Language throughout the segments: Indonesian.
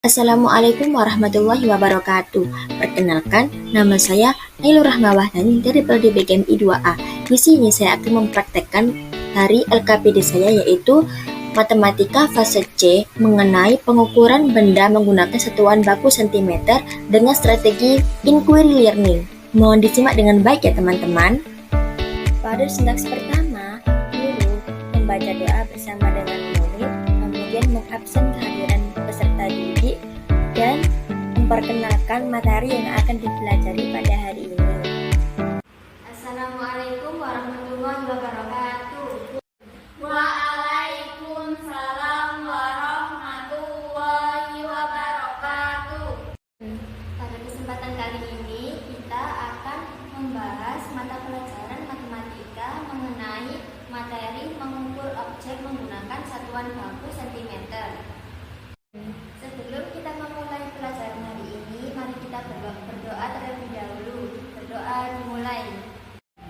Assalamualaikum warahmatullahi wabarakatuh. Perkenalkan, nama saya Nailur Rahma Wahdani dari Prodi BKMI 2A. Di sini saya akan mempraktekkan dari LKPD saya, yaitu Matematika fase C mengenai pengukuran benda menggunakan satuan baku cm dengan strategi inquiry learning. Mohon disimak dengan baik ya teman-teman. Pada sintaks pertama, guru membaca doa bersama dengan murid, kemudian mengabsen kehadiran peserta didik dan memperkenalkan materi yang akan dipelajari pada hari ini. Assalamualaikum warahmatullahi wabarakatuh. Waalaikumsalam warahmatullahi wabarakatuh. Pada kesempatan kali ini kita akan membahas mata pelajaran matematika mengenai materi mengukur objek menggunakan satuan baku cm. Sebelum kita memulai pelajaran hari ini, mari kita berdoa terlebih dahulu. Berdoa dimulai.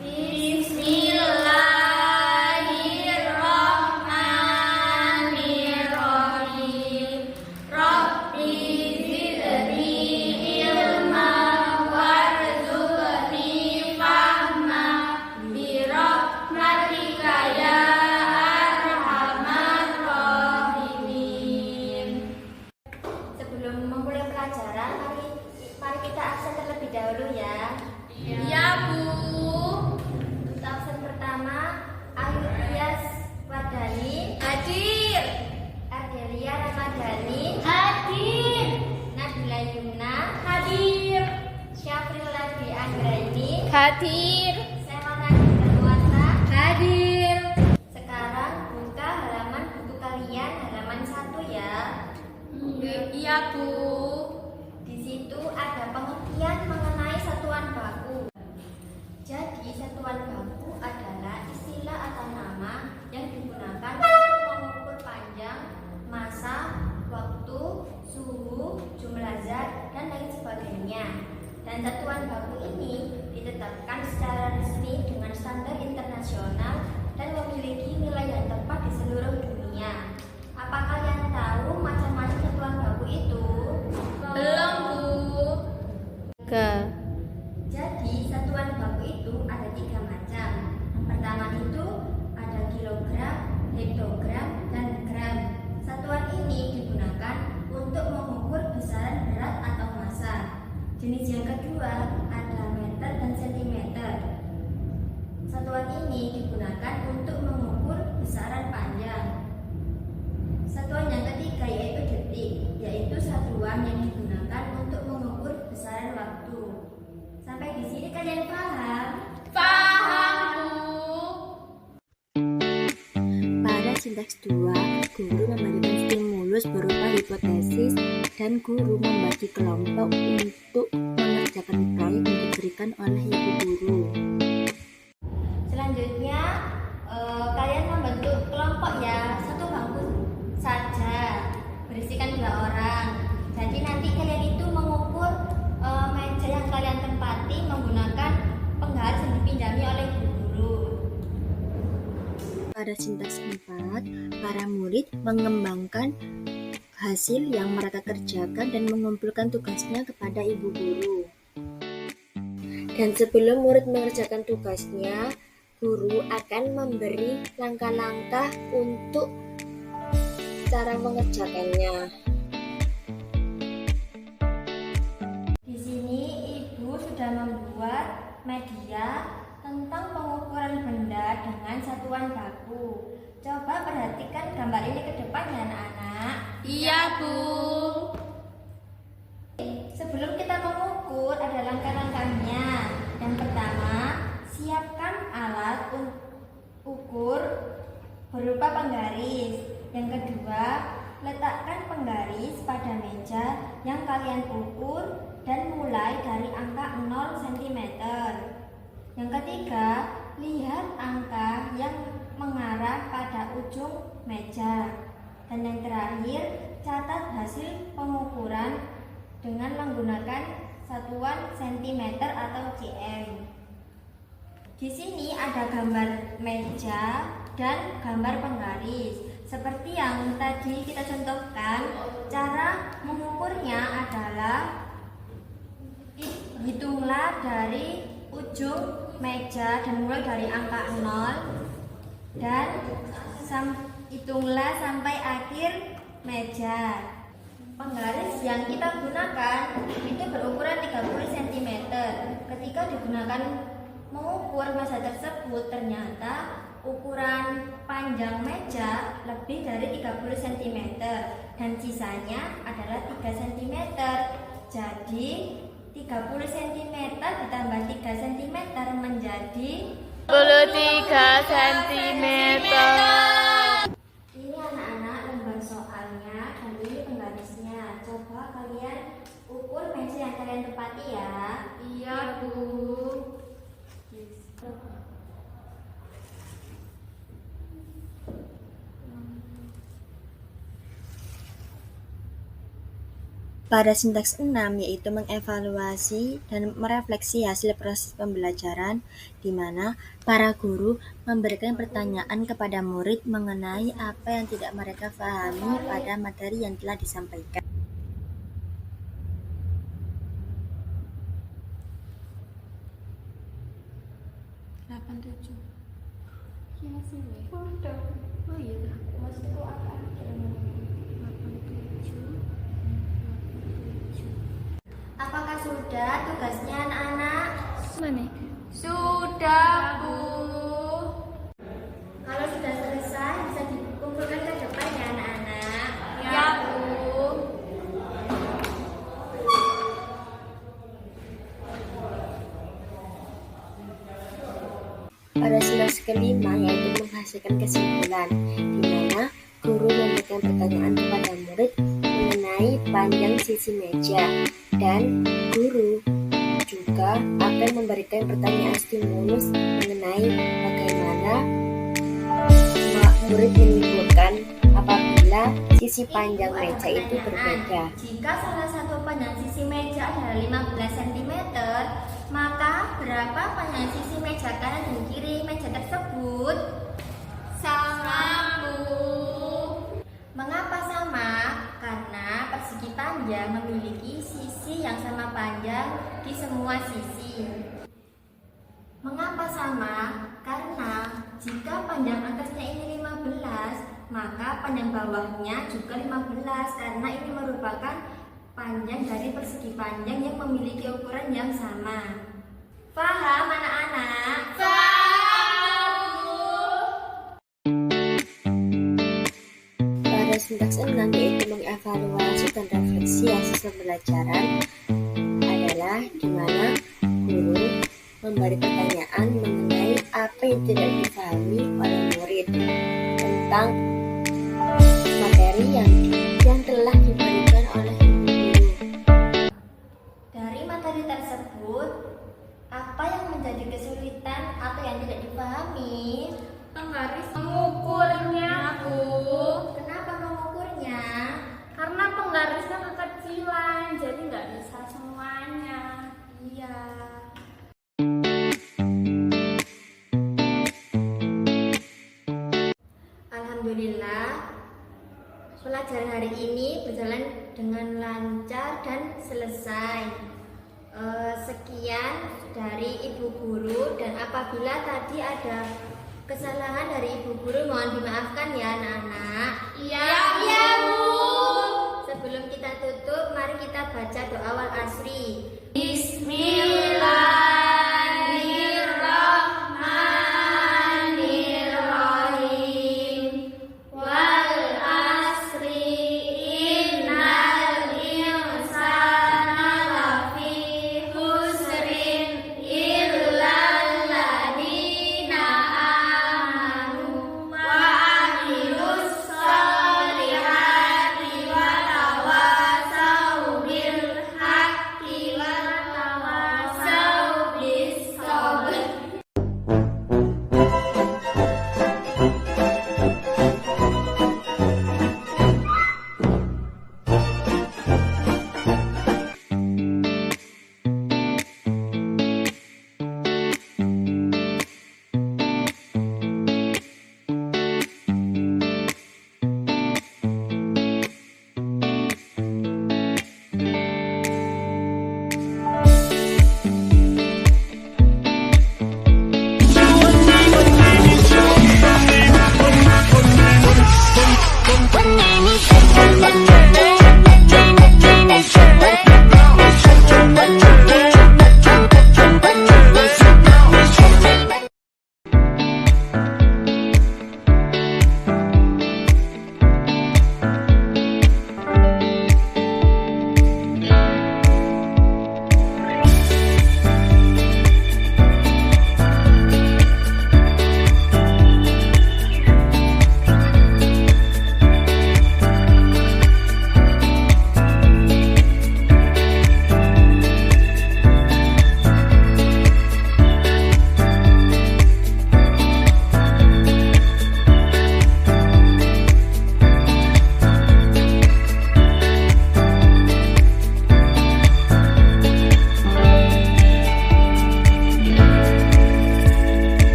Bismillahirrahmanirrahim. Rabbi zidni ilma warzuqni fahma birahmatika ya arhamar rahimin. Sebelum memulai pelajaran, mari kita absen terlebih dahulu ya. Ya Bu. Untuk absen pertama, Ayu Tias Wardani, Hadir. Ardelia Ramadhani, Hadir. Nabila Yumna, Hadir. Syafril Ladwi Anggraini, Hadir. Semana Nuwata. Hadir. Sekarang buka halaman buku kalian, halaman 1 ya. Iya Bu. Di situ ada pengertian mengenai satuan baku. Jadi satuan baku adalah istilah atau nama yang digunakan untuk mengukur panjang, massa, waktu, suhu, jumlah zat, dan lain sebagainya. Dan satuan baku ini ditetapkan secara resmi dengan standar internasional dan memiliki nilai yang tepat di seluruh dunia. Apa kalian tahu macam-macam satuan baku itu? Belum Bu. Jadi satuan baku itu ada 3 macam. Yang pertama itu ada kilogram, hektogram, dan gram. Satuan ini digunakan untuk mengukur besaran berat atau massa. Jenis yang kedua ada meter dan sentimeter. Satuan ini digunakan untuk mengukur besaran panjang. Satuan yang ketiga yaitu detik, yaitu satuan yang digunakan untuk mengukur besaran waktu. Sampai di sini kalian paham? Paham Bu. Pada sintaks 2, guru memberikan stimulus berupa hipotesis dan guru membagi kelompok untuk mengerjakan proyek yang diberikan oleh ibu guru. Selanjutnya kalian membentuk kelompok ya, satu bangku saja, berisikan 2 orang. Jadi nanti kalian itu mengukur meja yang kalian tempati menggunakan penggaris yang dipinjami oleh guru. Pada sintaks 4, para murid mengembangkan hasil yang mereka kerjakan dan mengumpulkan tugasnya kepada ibu guru. Dan sebelum murid mengerjakan tugasnya, guru akan memberi langkah-langkah untuk cara mengerjakannya. Di sini ibu sudah membuat media tentang pengukuran benda dengan satuan baku. Coba perhatikan gambar ini ke depan ya anak-anak. Iya Bu. Sebelum kita mengukur ada langkah-langkahnya. Yang pertama, siapkan alat ukur berupa penggaris. Yang kedua, letakkan penggaris pada meja yang kalian ukur dan mulai dari angka 0 cm. Yang ketiga, lihat angka yang mengarah pada ujung meja. Dan yang terakhir, catat hasil pengukuran dengan menggunakan satuan cm atau cm. Di sini ada gambar meja dan gambar penggaris. Seperti yang tadi kita contohkan, cara mengukur adalah hitunglah dari ujung meja dan mulai dari angka 0 dan hitunglah sampai akhir meja. Penggaris yang kita gunakan itu berukuran 30 cm. Ketika digunakan mengukur meja tersebut, ternyata ukuran panjang meja lebih dari 30 cm dan sisanya adalah 3 cm. Jadi 30 cm ditambah 3 cm menjadi 23 cm. Ini anak-anak lembar soalnya dan ini penggarisnya. Coba kalian ukur meja yang kalian tepati ya. Iya, Bu. Pada sintaks 6 yaitu mengevaluasi dan merefleksi hasil proses pembelajaran, di mana para guru memberikan pertanyaan kepada murid mengenai apa yang tidak mereka pahami pada materi yang telah disampaikan. Apakah sudah tugasnya anak-anak? Sudah, Bu. Kalau sudah selesai bisa dikumpulkan ke depan ya anak-anak. Ya, Bu. Pada sintaks kelima yaitu menghasilkan kesimpulan, di mana guru memberikan pertanyaan kepada murid mengenai panjang sisi meja, dan guru juga akan memberikan pertanyaan stimulus mengenai bagaimana murid menyimpulkan apabila sisi panjang meja itu berbeda. Jika salah satu panjang sisi meja adalah 15 cm, maka berapa panjang sisi meja kanan dan kiri meja tersebut? Sama, Bu. Mengapa sama? Karena persegi panjang memiliki sisi yang sama panjang di semua sisi. Mengapa sama? Karena jika panjang atasnya ini 15, maka panjang bawahnya juga 15 karena ini merupakan panjang dari persegi panjang yang memiliki ukuran yang sama. Paham anak-anak? Pada sintaks 6 yaitu mengevaluasi dan refleksi hasil pembelajaran adalah di mana guru memberi pertanyaan mengenai apa yang tidak dipahami oleh murid tentang materi yang telah diberikan oleh ibu guru. Dari materi tersebut, apa yang menjadi kesulitan atau yang tidak dipahami? Penggaris mengukurnya, Bu. Kenapa mengukurnya? Karena penggarisnya kekecilan, jadi nggak bisa semuanya. Iya. Alhamdulillah, pelajaran hari ini berjalan dengan lancar dan selesai. Sekian dari Ibu Guru, dan apabila tadi ada kesalahan dari Ibu Guru mohon dimaafkan ya anak-anak. Iya, Bu. Sebelum kita tutup,